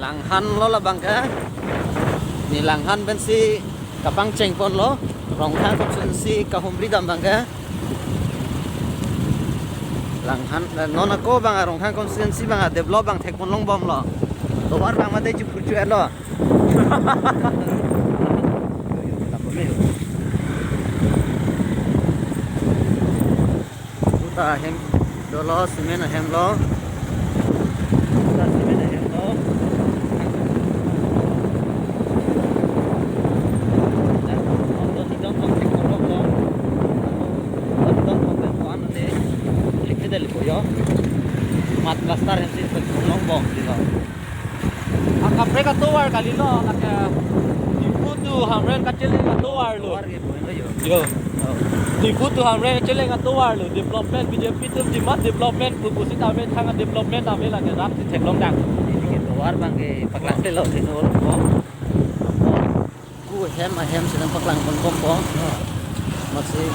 Langhan lo là bằng cái ni langhan ben si kapang cheng pon lo rong thang constituency ka humri dam bằng cái langhan nó na ko bang rong thang constituency bang develop bang thek pon long bom lo to war bang ma dei chu phur chu lo ta hem do lo cement hem lo ta cement hem lo do ti don kon tek lo lo do don kon ben kon ne tek del ko yo mat plastar hem si long bom di lo akapre ka to war kali lo nak diputu hamren ka chele ka to war lo yo diputu hamren chele ka to war lo development BJP tu jimat development pupusi tame thang development tame la ke rat thek long dang ini ke to war bang ke paklang te lo ni no ko ku hem sedang paklang pon ko masih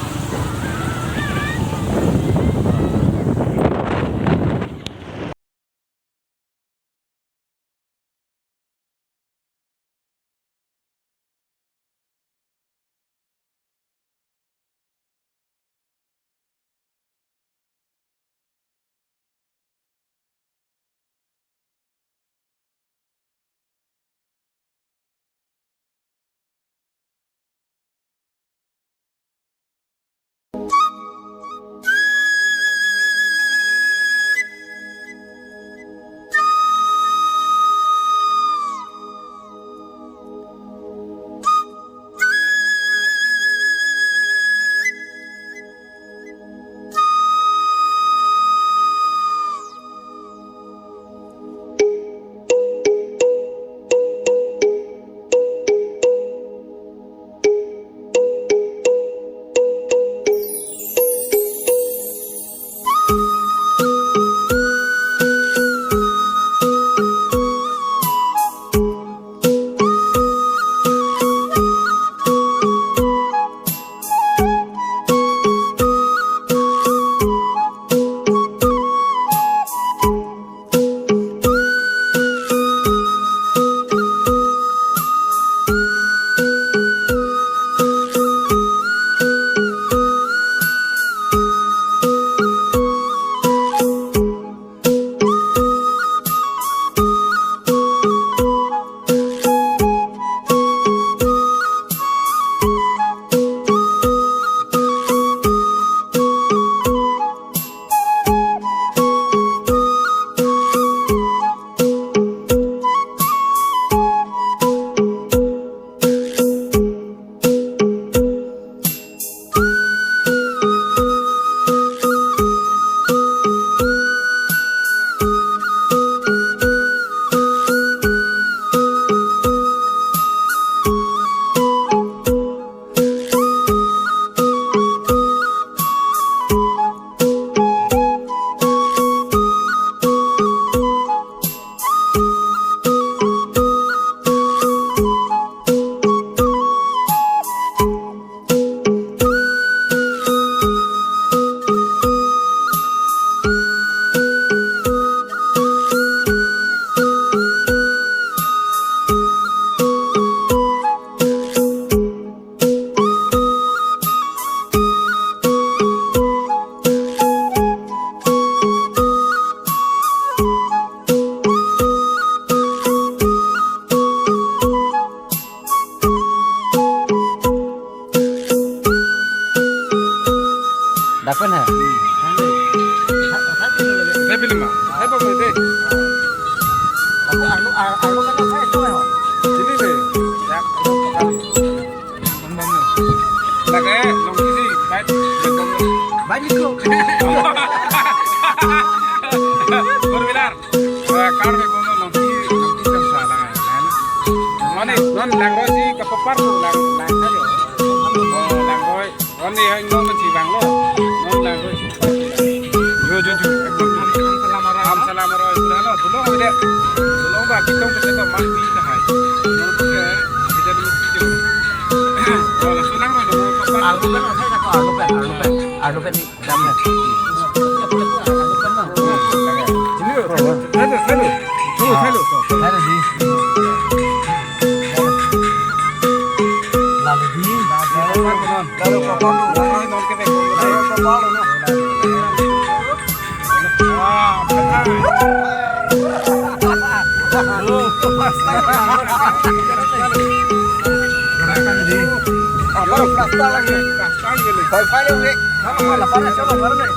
dapat ha Saya film mah. Saya bawa itu. aku anu kan saya itu ya Sini deh. Ya, kali. Bambang. Lagi long sih, baik. banyak kok Berbilar. Kar me bono long kan salah. Mana non langoi sih kepepar tuh lang saja. Langoi. Ini yang non masih bang lo. Non langoi. Yo. Am salam roy sudah lo. Tolong ada. Tolong ba kita mesti tak mati sahai. Non ke kita dulu video. Kalau sunang roy lo kepepar. alu kan saya tak alu pen ni damnya alu pen mah Sini. Hello. ada di Apa plastik lagi? Wifi yang ini. Kamu malah panas coba bareng nih.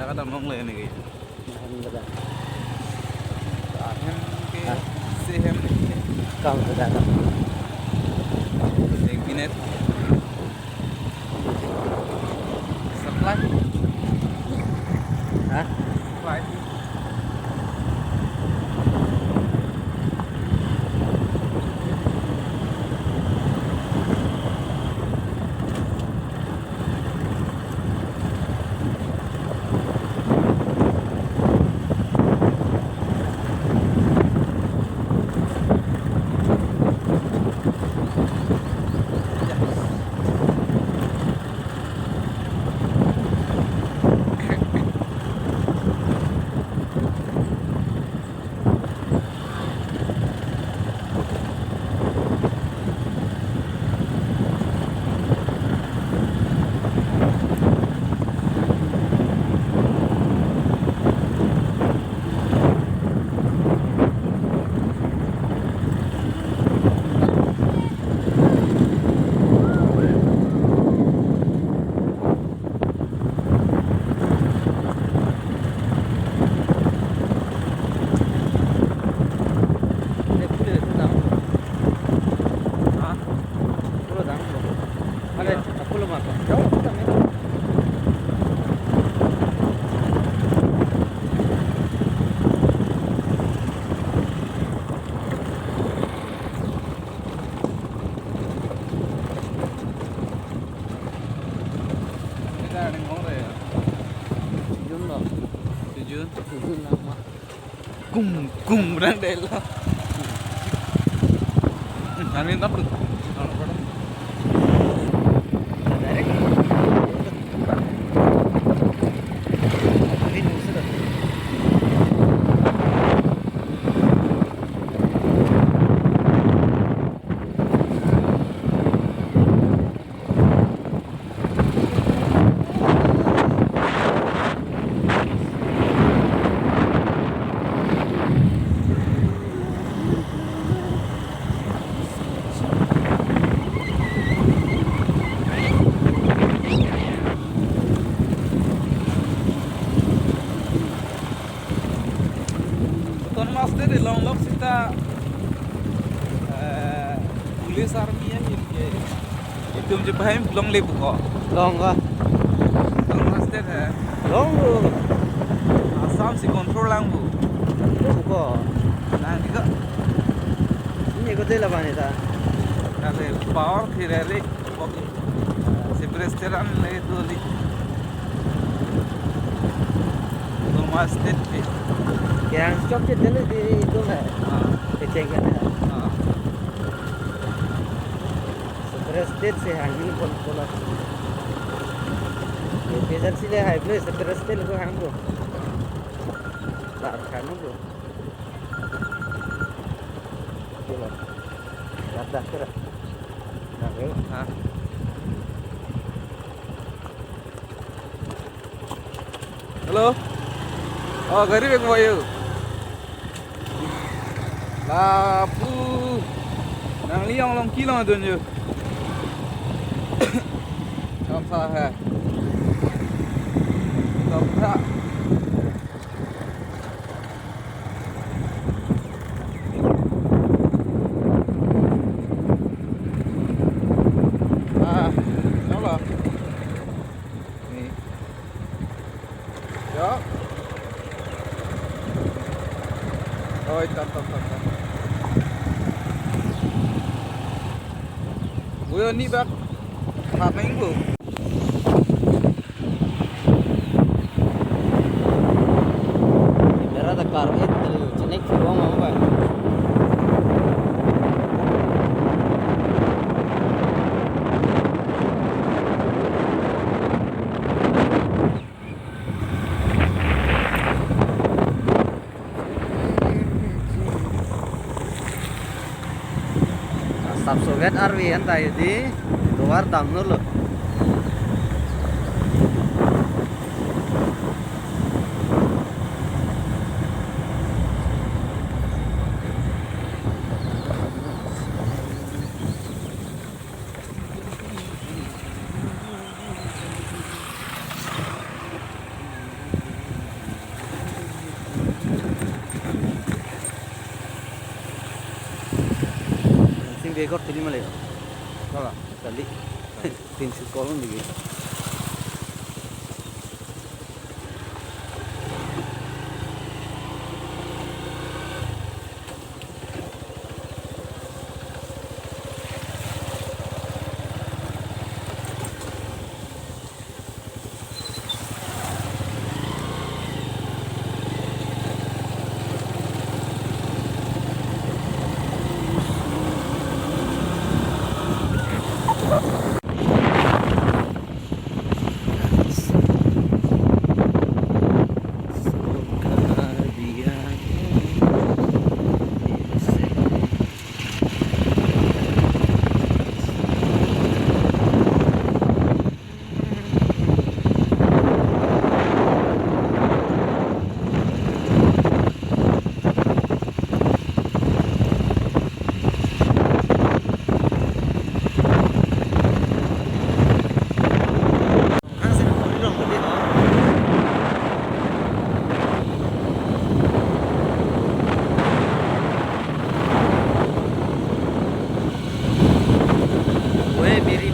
Jaga tang nong le ni. Alhamdulillah. Hem ke se hem ni. Kam sudah. Ek minute. Supply. Hah? Supply. Cung đang đây là anh nên tắm được Master long lok sita police army ini itu je paham long le buka Long ka? long master hai Long bu. Assam si control lang bu Buka. nah juga Ini ko tela bani ta. kale power thirale si presteran le tu li long master pe Yang stop je dulu di itu nggak? Keceng kan? Stress state से handle कर बोला ये प्रेशर से ले high blood stress state को हमको बात खाने को चलो याद रख हाँ halo oh gari bek boyu lapu nang liang long kilong tunjuk apa hai Toprak apa ni ya oh tak gue ni bak hạt minggu मेरा तो कार है चेन्नई फिरवा मामा भाई Sab Soviet Army anta yudi luar damnur lo ke kor tuli male baba kali 300 kolon dige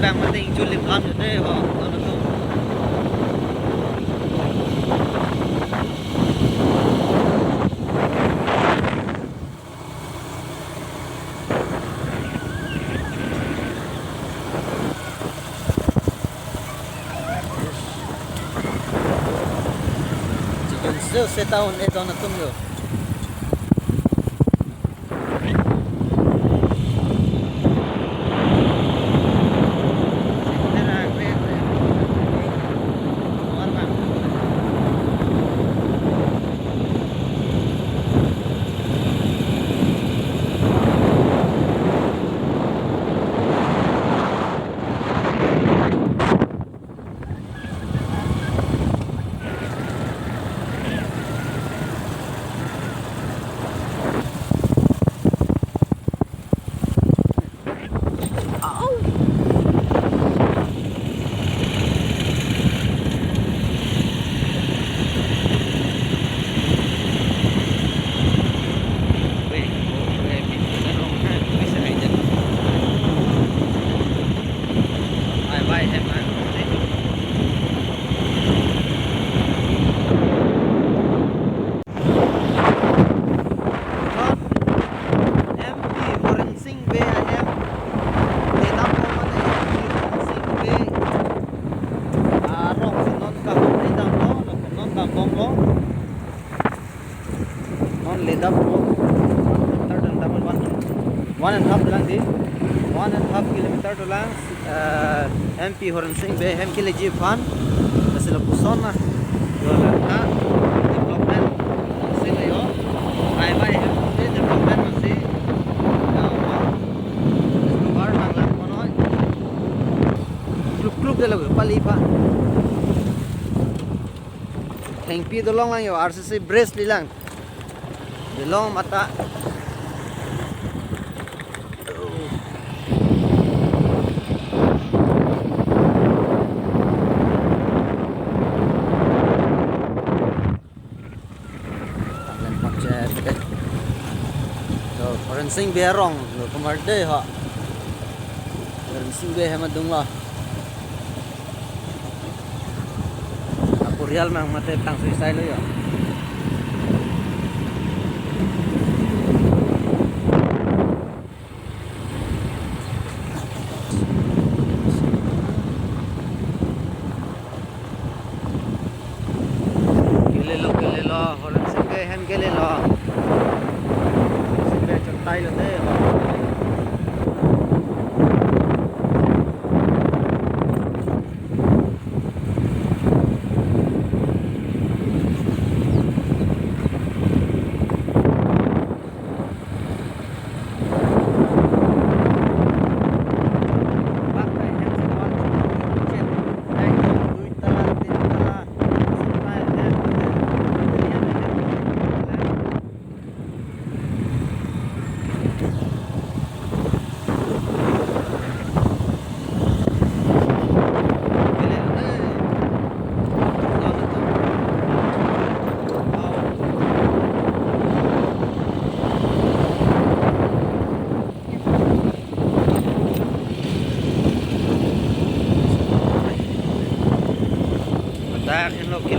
bang penting culim kan deh kok ono tuh jika setahun itu ono tuh yo One and a half kilometer to lang MP Horan Singh be hem kile jeep fan sila puson na yo lang ha development sila yo ay hem development masih lugar nang lang monoy klub dalago palipa hengpi dolong lang yo RCC brace lilang dolong mata Sing berong lo kemarde ha sing be hemat dungla aku real mang mate tang suicide lo ya kile lo horan sing be hem kile lo tay là thế mà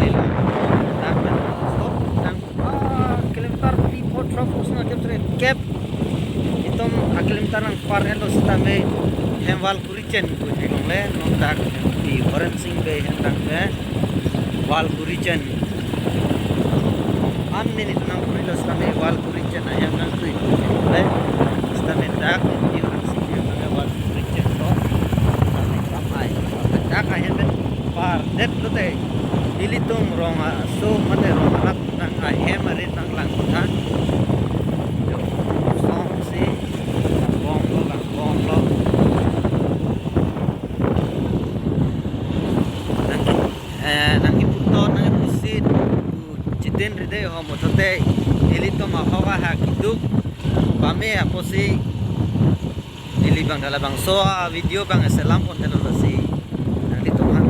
lila tak ben stop nang kilometer di potro pusna kep itom kilometer nang par elo stame hemwal kurichen kujilong le non tak di foreign sing be hendang be wal kurichen anne ni nang kurilo stame wal kurichen ayam nang tui le stame tak di foreign sing be wal kurichen to stame sampai tak ayam ben par det lote ilitung ronga so mate ronga lak nang ayam are nang lang tha song si bong lo lang bong lo nang iputo nang ipusit chiten ride ho motote ilito mahawa ha kiduk pame aposi ili bang dalabang so video bang selam on telo si nang dito man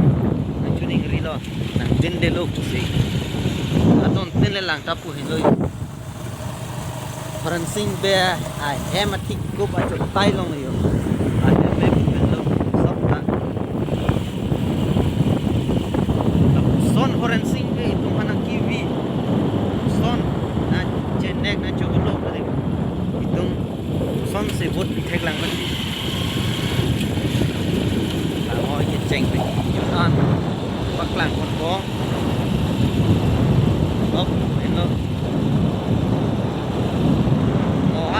nang tuning rilo nang dindelo si aton tinle lang tapu hiloi Francing be ai hematik ko pa to tailong yo ate me pelo sabta son Francing be itu mana kiwi son na chenek na cholo kare itu son se bot thek lang man la ho ye cheng be an pak lang kon ko op eno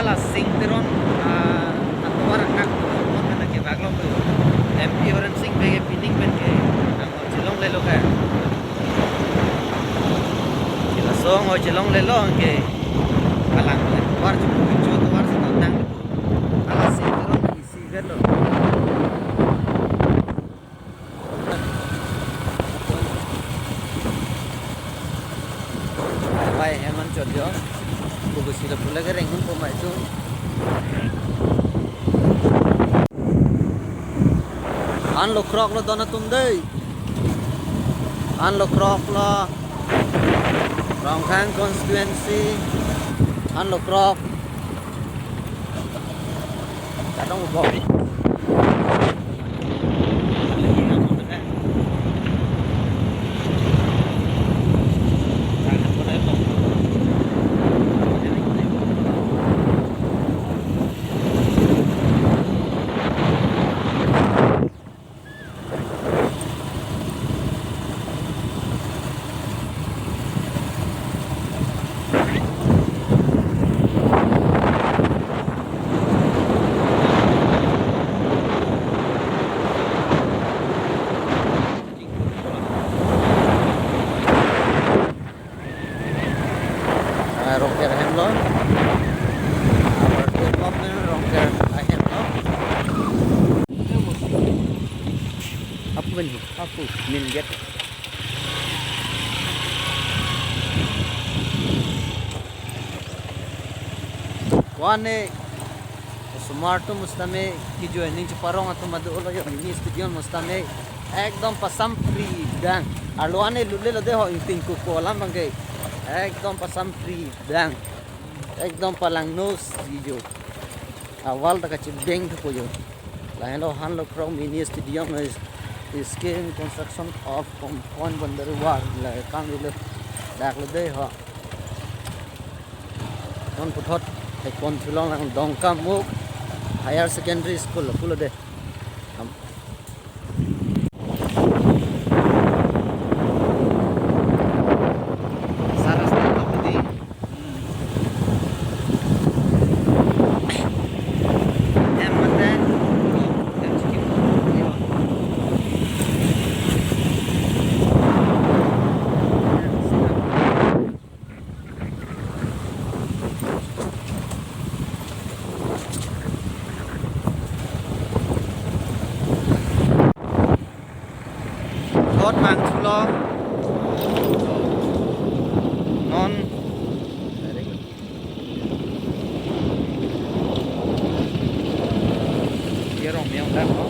ala sing teron atau orang nak mana ke baglo ko MP orang sing be pining ben ke nang chilong le lo ka chila song o chilong le lo ke kalang war chu chu to war sa nang ala sing teron isi gelo bai heman chodjo buku sila pula ke rengun pemain itu unlock rock lo dona tum dei unlock rock lo Rongkhang constituency unlock rock kadang mau bawa rocker hem lo our top men rocker hem lo apa ni apa min get wane smart to mustame ki jo ning parong ato madu lagi mini studio mustame ekdom pasam free dan alwane lulle lo de ho inting ko kolam bangke एकदम pasam free dan एकदम palang nose video awal tak kecil deng tu koyo lain lo han lo from mini stadium is scale construction of compound bandar war la kam le dak le de ho kon puthot te kon chulong lang dongka mu higher secondary school pulo de mang chulo non dia rong meong dak ho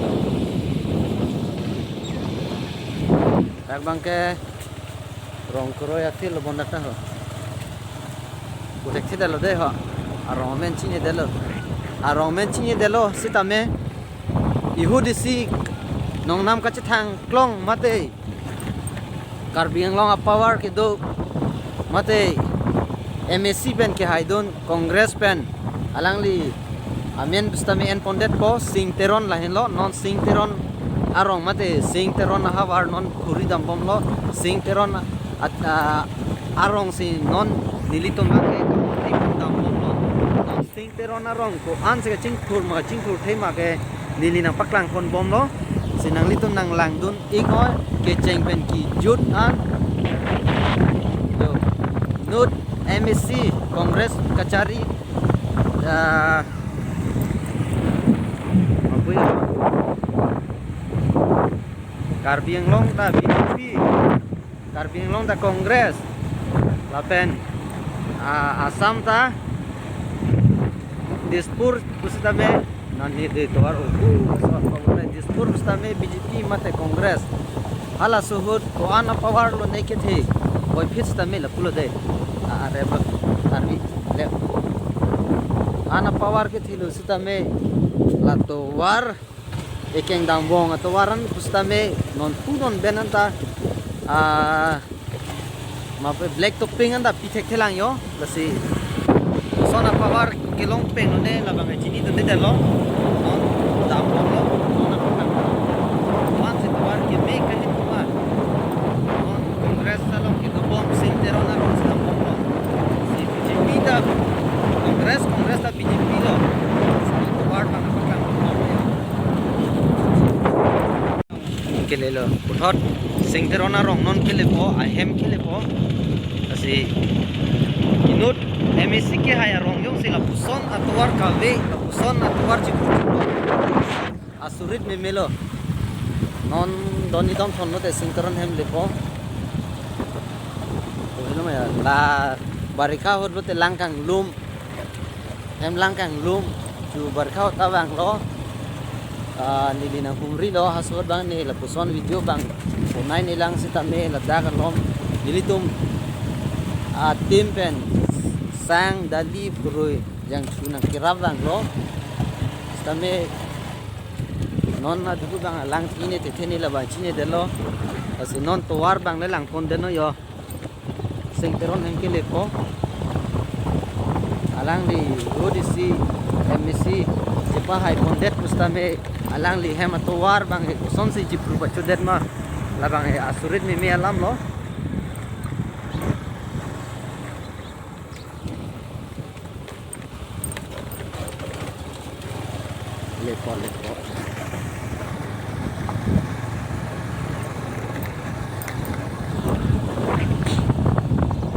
dak bangke rong kro ya til bonata ho kutek delo de ho aromen chini delo sitame ihudi si nong nam ka thang klong mate Karbi Anglong a power ke do mate MSC pen ke haidon Congress pen alangli amen bustami en pondet po sing teron lahin lo non sing teron arong mate sing teron ha war non khuri dam bom lo sing teron at arong si non nilitum make dam bom lo non sing teron arong ko an se ching khur thema ke nili nang paklang kon bom lo sinang litum nang langdun ikoi ke cheng pen ki jut an yo nut MSC Congress Kachari apa ya Karbi Anglong ta BJP Karbi Anglong ta Congress lapen Assam ta Dispur pustame nani de toar Dispur pustame BJP mate Congress hala suhud ko ana power lo neke the koi fits tame la pulo de are Karbi le ana power ke thilo sitame la to war ekeng dambong atau waran pustame non punon benanta mape black topping anda pitek thelang yo lasi sona power kelong peng ne labang chini to de lo non dambong lo sona pakang wan se power ke me kahi kuma non congress salong ke to bom sintero na ron dambong lo si BJP da congress da BJP lo power pakang kelelo uthot singterona rong non kele po ahem kele po asi inut MSC ke haya rong yong sila puson atwar kave la puson atwar chipu asurit me melo non doni dom thon note singteron hem le po to hilo ma la barika hot bote langkang lum hem langkang lum chu barika tawang lo nili nang humri lo hasod bang ni la puson video bang punai nilang sitame la dagan lom nilitum tim pen sang dali purui yang sunang kirab bang lo sitame non na dugu bang lang tine te theni la ba chine de lo asi non to war bang le lang pon de no yo sing teron hem ke le ko alang di odisi MSC jepa hai pondet pustame alang li hem to war bang he son si jipru bachu det ma la bang he asurit mi alam lo le po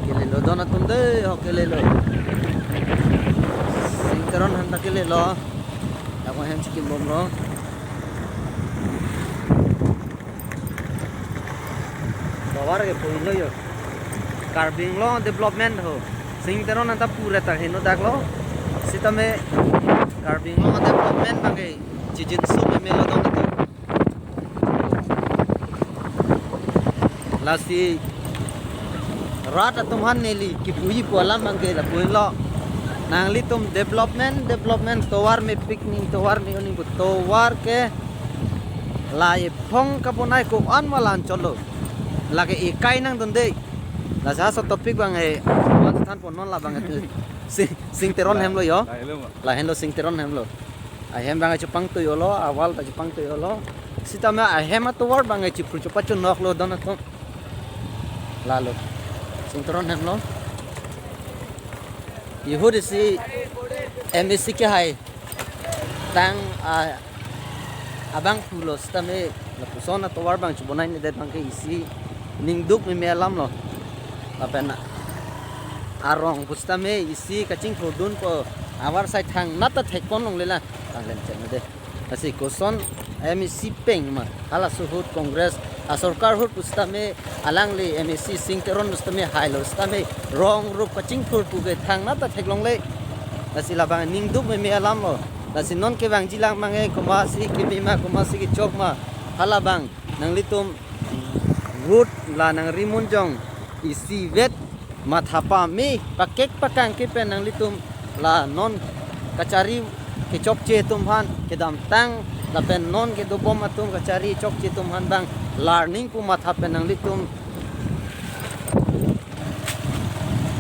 kele lo dona tunde ho kele lo singteron handa kele lo ako hem chikim bom lo bawar ke poin lo yo Karbi Anglong development ho singteron anta pura ta heno daklo sitame Karbi Anglong development bangai jijin su me melo dong tu lasi rata tumhan neli ki pui polam bangai la poin lo nang litum development towar me picnic towar me oni towar ke lai phong kaponai ko an malan cholo lage ikai nang donde la sa so topic bang e wan than pon non la bang singteron hem lo yo la hen lo singteron hem lo a hem bang chupang tu yo lo awal ta chupang tu yo lo sitame a hem towar bang e chipru chupachu nok lo don to la lo singteron hem lo Yehudi si MSC ke hai tang abang pulos tame la pusona to war bang chubonai ne det bang ke isi ningduk me alam lo apena arong pustame isi kaching produn po awar sai thang nata thekon long lela tang len chen de asi koson MSC peng ma hala suhut congress a sarkar hut pustame alangli MSC singteron pustame hailo pustame rong rup kaching pur pu ge thang nata theklong le asi la bang ningduk me alam lo asi non ke bang jilang mangai komasi ke bima komasi ke chok ma hala bang nang litum root la nang rimun jong isi vet mathapa me pakek pakang ke pen nang litum la non kachari ke chok che tum han ke dam tang la pen non ke do bom atum kachari chok che tum han bang learning pu matha pen nang litum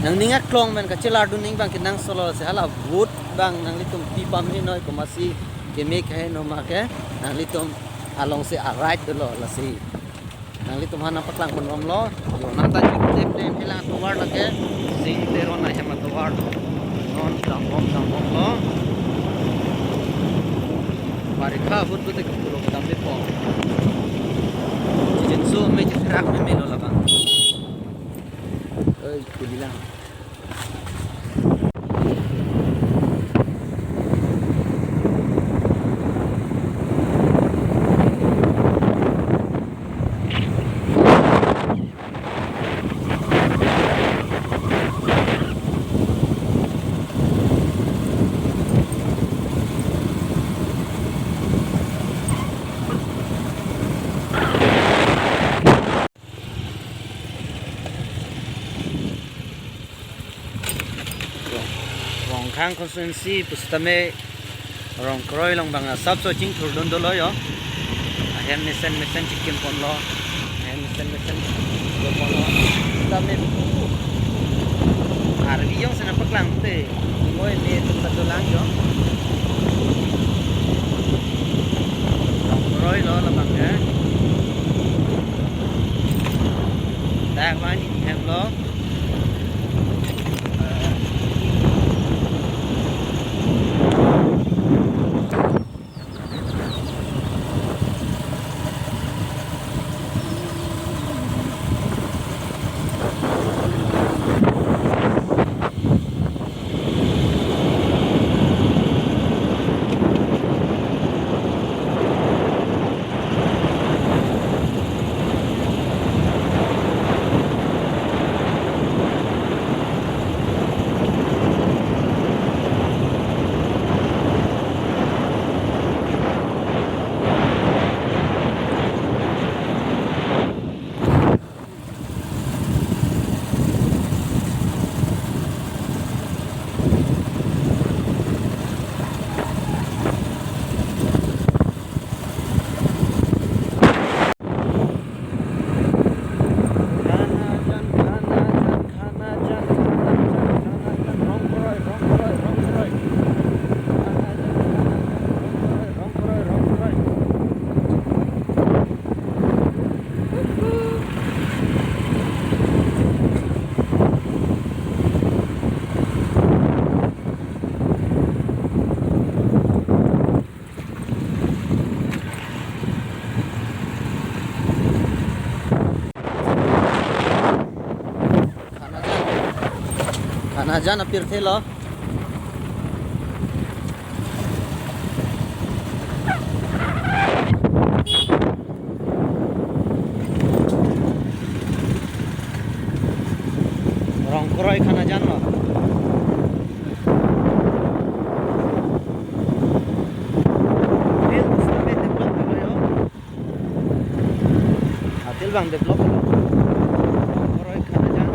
nang ningat klong men ka chela du ning bang kinang solo se hala wood bang nang litum pi pam ni noi ko masi ke me khe no ma ke nang litum along se right do lo la si nang litum hana paklang kon rom lo yo nan ta chik te plane hela to war la ke sing te ro na hema to war non tam bom lo barikha wood bu te ko lo tam be po jin so me je trak me lo la bang ơi cứ đi làm khang constituency pustame rong kroi long banga sab so ching thur don dolo yo hem mesen chicken pon lo hem mesen do pon lo tame arvi yong sana paklang te ngoi ne tum ta dolang yo rong kroi lo la banga ta man hem lo Khana jan apir the lo rong kroi khana jan lo bang develop kroi khana jan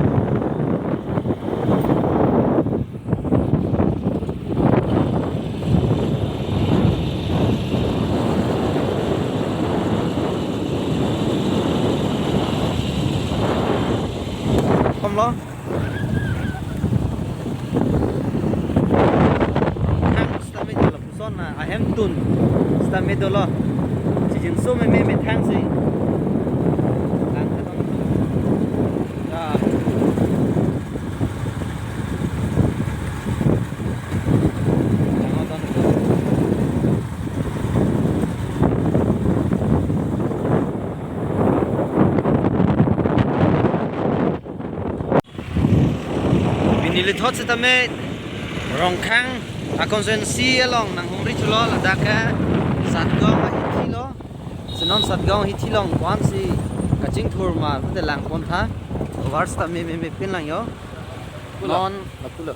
lo hang stame do la puson na ahem tun stame do lo jin so me thang si lang ka dong ya Nili thot se tame rongkhang constituency along nang hungri chulo ladaka satgong hi thilo senon satgong hi thilong kwan si kaching thur ma te lang pon tha wars ta me pin lang yo non lapulo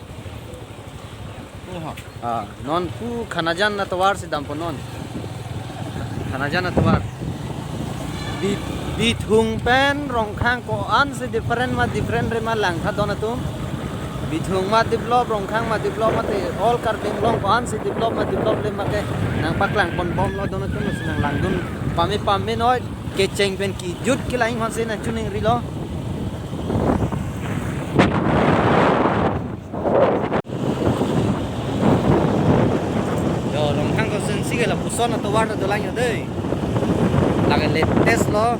non pu khanajan na tawar si dam ponon khanajan na tawar di thung pen rongkhang ko an se different re ma lang tha dona tu bithung ma develop rongkhang ma develop ma te all karbing long pan si develop le ma ke nang paklang pon bom lo don tu nang lang dun pame noi ke cheng pen ki jut ki lain hon se na chuning ri lo son to war to lang đây là cái latest lo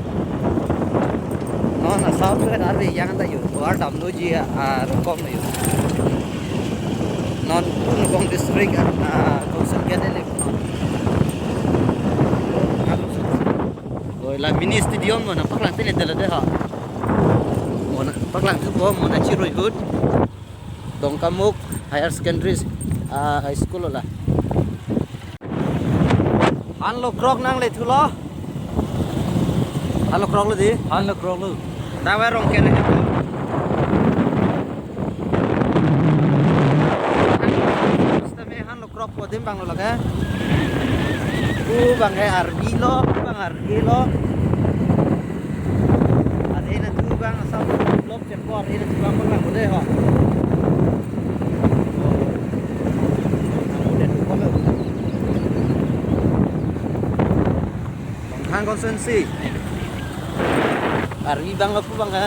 nó là sao cái đó thì giang taอยู่ตัวดำนู้จีรกองอยู่นอนรกอง district council cái đấy là rồi là mini stadium mà nó phát lang tên là đấy hả một phát lang thứ bốn một là chỉ rồi hút Dong Kamuk Higher Secondary High School là ăn lộc krok nang le thu lo ăn lộc krok gì ăn lộc krok lu ta vai rong ken này sistem ăn lộc krok ko dem bang lo laga bang hai arbi lo bang argi lo ada na tu bang asal blok cepor ini tu bang bang boleh ha Hang konsensi Arwi bang apa bang ha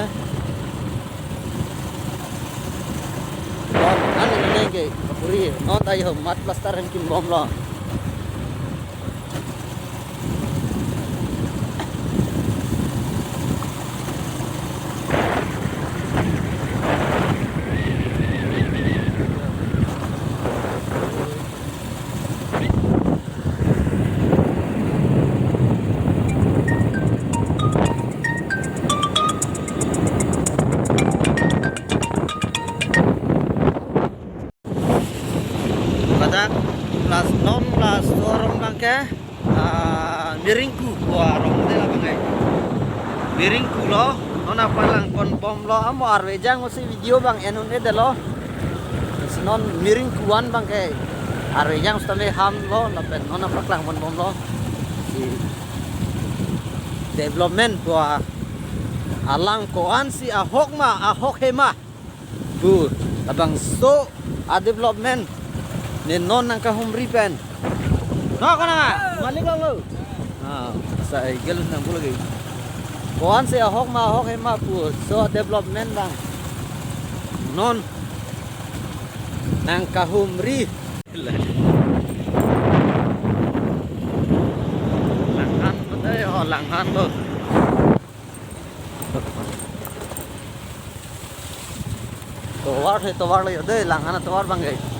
non anu nenge kapuri non tayo mat plaster hankin bom lo plus non plus orang bangke miringku buah orang model apa ngai miringku lo non apa lang kon bom lo amo arwejang mesti video bang enun ede lo non miringkuan bangke arwejang stame ham lo lapet non apa lang kon bom lo si development buah alang koan si ahok hema bu abang so a development nên non nang kahum ripen no kana malik lo sai gel nang pula lagi koan se hok hema pu so development bang non nang kahum ri langhan betul oh langhan lo towar lagi deh langhan towar bang guys